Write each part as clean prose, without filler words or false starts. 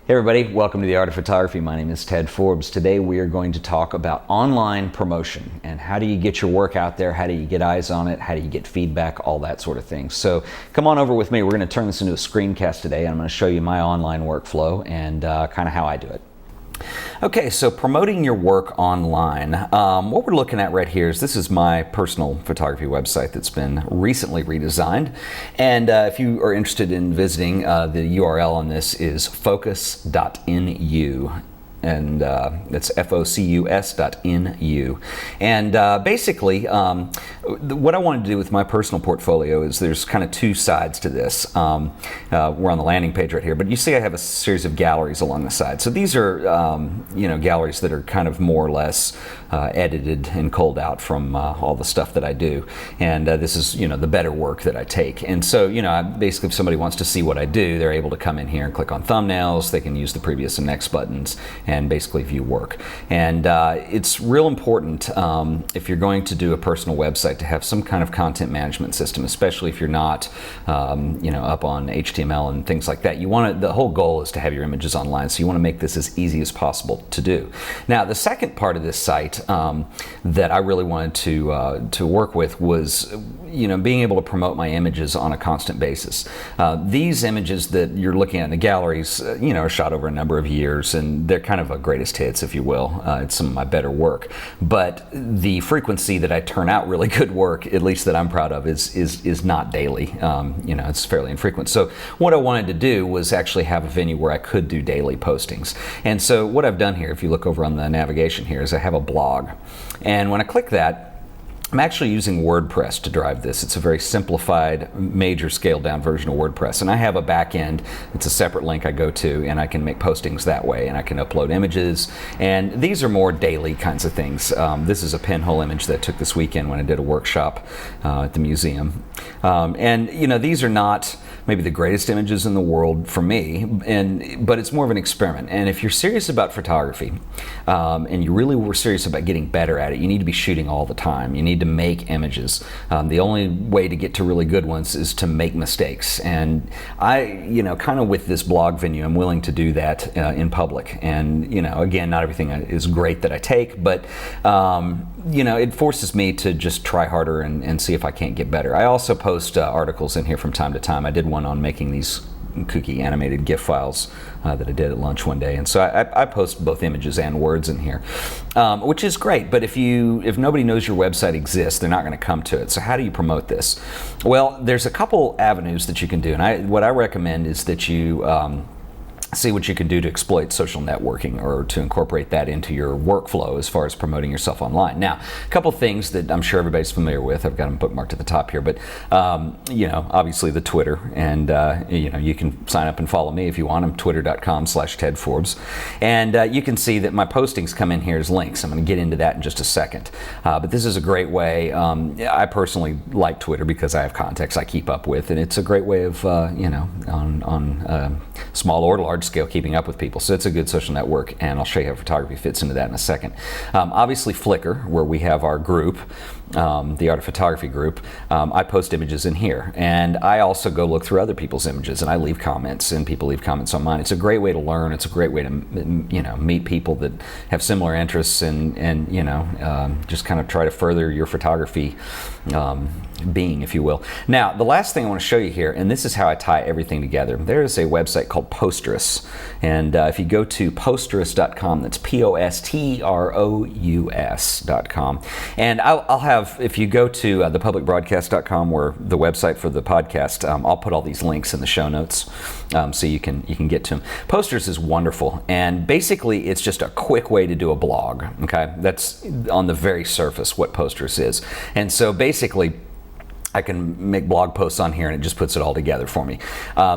Hey everybody, welcome to the Art of Photography. My name is Ted Forbes. Today we are going to talk about online promotion and how do you get your work out there, how do you get eyes on it, how do you get feedback, all that sort of thing. So come on over with me. We're going to turn this into a screencast today and I'm going to show you my online workflow and kind of how I do it. Okay, so promoting your work online. What we're looking at right here is this is my personal photography website that's been recently redesigned. And if you are interested in visiting, the URL on this is focus.nu. And it's focus.nu. And basically, what I wanted to do with my personal portfolio is there's kind of two sides to this. We're on the landing page right here, but you see I have a series of galleries along the side. So these are, galleries that are kind of more or less edited and culled out from all the stuff that I do. And this is, the better work that I take. And so, basically if somebody wants to see what I do, they're able to come in here and click on thumbnails. They can use the previous and next buttons and basically view work. And it's real important if you're going to do a personal website to have some kind of content management system, especially if you're not, up on HTML and things like that. The whole goal is to have your images online, so you want to make this as easy as possible to do. Now, the second part of this site that I really wanted to work with was, being able to promote my images on a constant basis. These images that you're looking at in the galleries, are shot over a number of years, and they're kind of a greatest hits, if you will. It's some of my better work. But the frequency that I turn out really good work, at least that I'm proud of, is not daily. It's fairly infrequent. So what I wanted to do was actually have a venue where I could do daily postings. And so what I've done here, if you look over on the navigation here, is I have a blog. And when I click that, I'm actually using WordPress to drive this. It's a very simplified, major scaled down version of WordPress. And I have a back end. It's a separate link I go to, and I can make postings that way. And I can upload images. And these are more daily kinds of things. This is a pinhole image that I took this weekend when I did a workshop at the museum. These are not maybe the greatest images in the world for me, but it's more of an experiment. And if you're serious about photography, and you really were serious about getting better at it, you need to be shooting all the time. You need to make images. The only way to get to really good ones is to make mistakes. And I, kind of with this blog venue, I'm willing to do that in public. And, again, not everything is great that I take, but, it forces me to just try harder and see if I can't get better. I also post articles in here from time to time. I did one on making these kooky animated GIF files that I did at lunch one day, and so I post both images and words in here, which is great. But if nobody knows your website exists, they're not going to come to it. So how do you promote this? Well, there's a couple avenues that you can do, and what I recommend is that you see what you can do to exploit social networking or to incorporate that into your workflow as far as promoting yourself online. Now, a couple things that I'm sure everybody's familiar with. I've got them bookmarked at the top here, but obviously the Twitter, and you can sign up and follow me if you want. I'm twitter.com/TedForbes, and you can see that my postings come in here as links. I'm going to get into that in just a second, but this is a great way. I personally like Twitter because I have contacts I keep up with, and it's a great way of on small or large scale keeping up with people. So it's a good social network, and I'll show you how photography fits into that in a second. Obviously Flickr, where we have our group, the Art of Photography group. I post images in here, and I also go look through other people's images, and I leave comments, and people leave comments on mine. It's a great way to learn. It's a great way to meet people that have similar interests, and just kind of try to further your photography being, if you will. Now, the last thing I want to show you here, and this is how I tie everything together. There is a website called Posterous, and if you go to posterous.com, that's Posterous.com, and I'll have, if you go to thepublicbroadcast.com, where the website for the podcast, I'll put all these links in the show notes so you can get to them. Posterous is wonderful, and basically it's just a quick way to do a blog. Okay, that's on the very surface what Posterous is, and so basically I can make blog posts on here and it just puts it all together for me.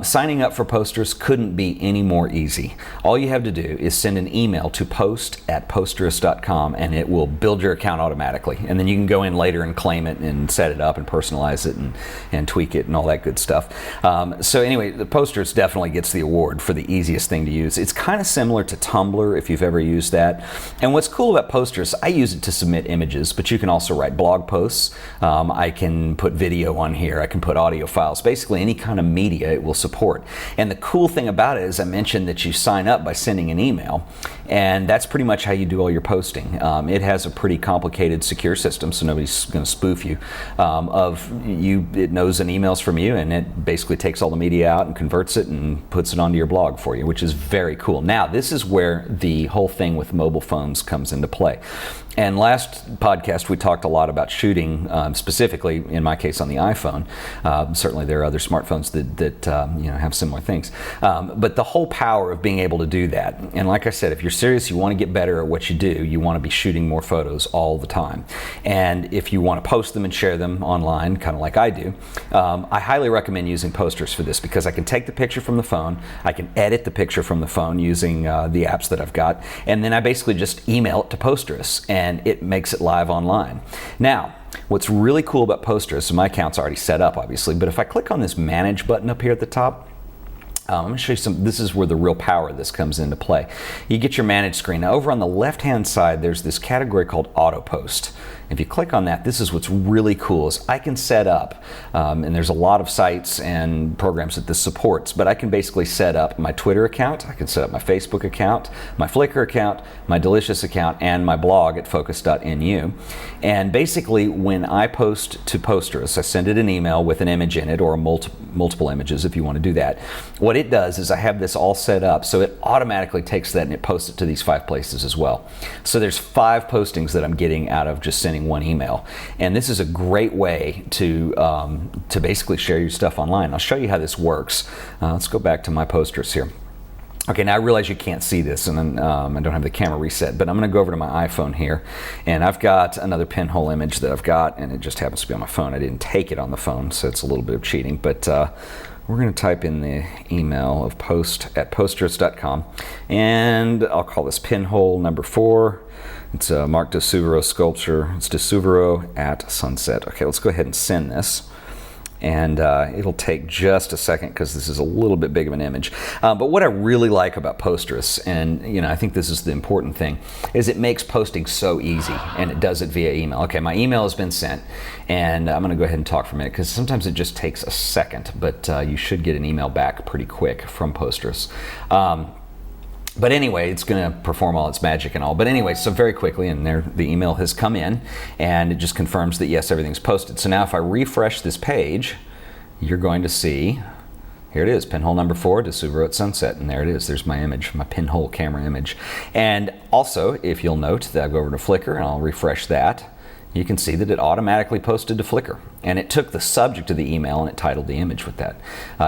Signing up for Posterous couldn't be any more easy. All you have to do is send an email to post@posterous.com and it will build your account automatically. And then you can go in later and claim it and set it up and personalize it and tweak it and all that good stuff. So anyway, the Posterous definitely gets the award for the easiest thing to use. It's kind of similar to Tumblr if you've ever used that. And what's cool about Posterous, I use it to submit images, but you can also write blog posts. I can put videos video on here. I can put audio files. Basically, any kind of media it will support. And the cool thing about it is I mentioned that you sign up by sending an email, and that's pretty much how you do all your posting. It has a pretty complicated secure system, so nobody's going to spoof you. It knows an email's from you, and it basically takes all the media out and converts it and puts it onto your blog for you, which is very cool. Now, this is where the whole thing with mobile phones comes into play. And last podcast, we talked a lot about shooting, specifically, in my case, on the iPhone. Certainly, there are other smartphones that have similar things. But the whole power of being able to do that, and like I said, if you're serious, you want to get better at what you do, you want to be shooting more photos all the time. And if you want to post them and share them online, kind of like I do, I highly recommend using Posterous for this, because I can take the picture from the phone, I can edit the picture from the phone using the apps that I've got, and then I basically just email it to Posterous, and it makes it live online. Now, what's really cool about Posterous, so my account's already set up, obviously, but if I click on this Manage button up here at the top, I'm going to show you this is where the real power of this comes into play. You get your Manage screen. Now, over on the left-hand side, there's this category called AutoPost. If you click on that, this is what's really cool, is I can set up, and there's a lot of sites and programs that this supports, but I can basically set up my Twitter account, I can set up my Facebook account, my Flickr account, my Delicious account, and my blog at focus.nu. And basically, when I post to Posterous, I send it an email with an image in it, or multiple images if you want to do that. What it does is I have this all set up, so it automatically takes that and it posts it to these 5 places as well. So there's 5 postings that I'm getting out of just sending one email, and this is a great way to basically share your stuff online. I'll show you how this works. Let's go back to my Posterous here. Okay, now I realize you can't see this, and then I don't have the camera reset, but I'm going to go over to my iPhone here, and I've got another pinhole image that I've got, and it just happens to be on my phone. I didn't take it on the phone, so it's a little bit of cheating, but we're going to type in the email of post@posterous.com, and I'll call this pinhole number 4. It's a Mark de Suvero sculpture. It's de Suvero at sunset. Okay, let's go ahead and send this. And it'll take just a second, because this is a little bit big of an image. But what I really like about Posterous, and I think this is the important thing, is it makes posting so easy, and it does it via email. Okay, my email has been sent, and I'm going to go ahead and talk for a minute, because sometimes it just takes a second, but you should get an email back pretty quick from Posterous. But anyway, it's going to perform all its magic and all. But anyway, so very quickly, and there the email has come in, and it just confirms that yes, everything's posted. So now if I refresh this page, you're going to see, here it is, pinhole number 4, de Suvero at sunset, and there it is. There's my image, my pinhole camera image. And also, if you'll note that I go over to Flickr and I'll refresh that, you can see that it automatically posted to Flickr, and it took the subject of the email and it titled the image with that.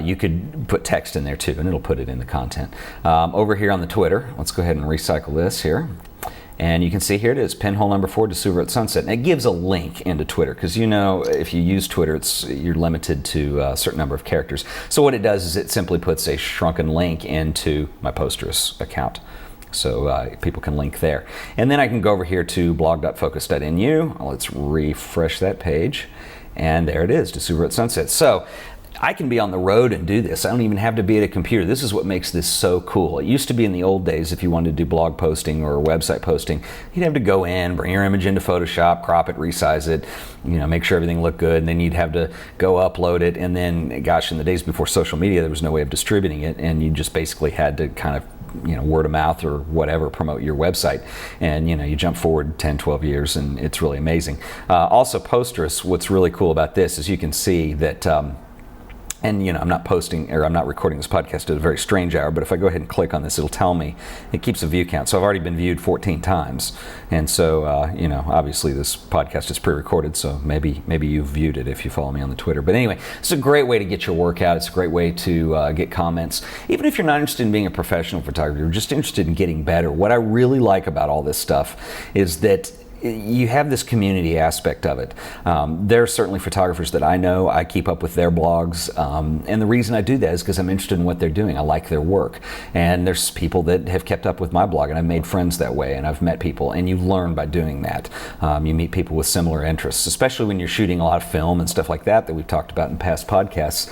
You could put text in there too, and it'll put it in the content. Over here on the Twitter, let's go ahead and recycle this here. And you can see here it is, pinhole number 4, de Suvero at sunset. And it gives a link into Twitter, because if you use Twitter, you're limited to a certain number of characters. So what it does is it simply puts a shrunken link into my Posterous account. So people can link there. And then I can go over here to blog.focus.nu. Let's refresh that page. And there it is, de Suvero at sunset. So I can be on the road and do this. I don't even have to be at a computer. This is what makes this so cool. It used to be in the old days, if you wanted to do blog posting or website posting, you'd have to go in, bring your image into Photoshop, crop it, resize it, make sure everything looked good, and then you'd have to go upload it. And then, gosh, in the days before social media, there was no way of distributing it, and you just basically had to kind of word of mouth or whatever, promote your website. And you jump forward 10, 12 years, and it's really amazing. Also, Posterous, what's really cool about this is you can see that and I'm not recording this podcast at a very strange hour, but if I go ahead and click on this, it'll tell me, it keeps a view count. So I've already been viewed 14 times. And so, obviously this podcast is pre-recorded, so maybe you've viewed it if you follow me on the Twitter. But anyway, it's a great way to get your work out. It's a great way to get comments. Even if you're not interested in being a professional photographer, you're just interested in getting better. What I really like about all this stuff is that you have this community aspect of it. There are certainly photographers that I know. I keep up with their blogs, and the reason I do that is because I'm interested in what they're doing. I like their work, and there's people that have kept up with my blog, and I've made friends that way, and I've met people, and you learn by doing that. You meet people with similar interests, especially when you're shooting a lot of film and stuff like that we've talked about in past podcasts.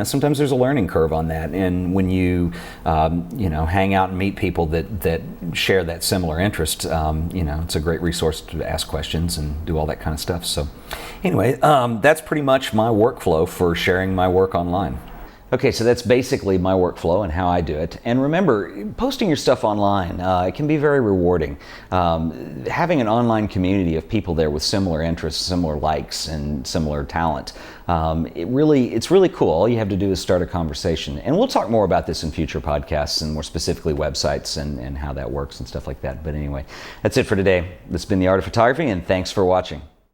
Sometimes there's a learning curve on that, and when you hang out and meet people that share that similar interest, it's a great resource to ask questions and do all that kind of stuff. So anyway, that's pretty much my workflow for sharing my work online. Okay, so that's basically my workflow and how I do it. And remember, posting your stuff online, it can be very rewarding. Having an online community of people there with similar interests, similar likes, and similar talent, it's really cool. All you have to do is start a conversation. And we'll talk more about this in future podcasts and more specifically websites and how that works and stuff like that. But anyway, that's it for today. This has been The Art of Photography, and thanks for watching.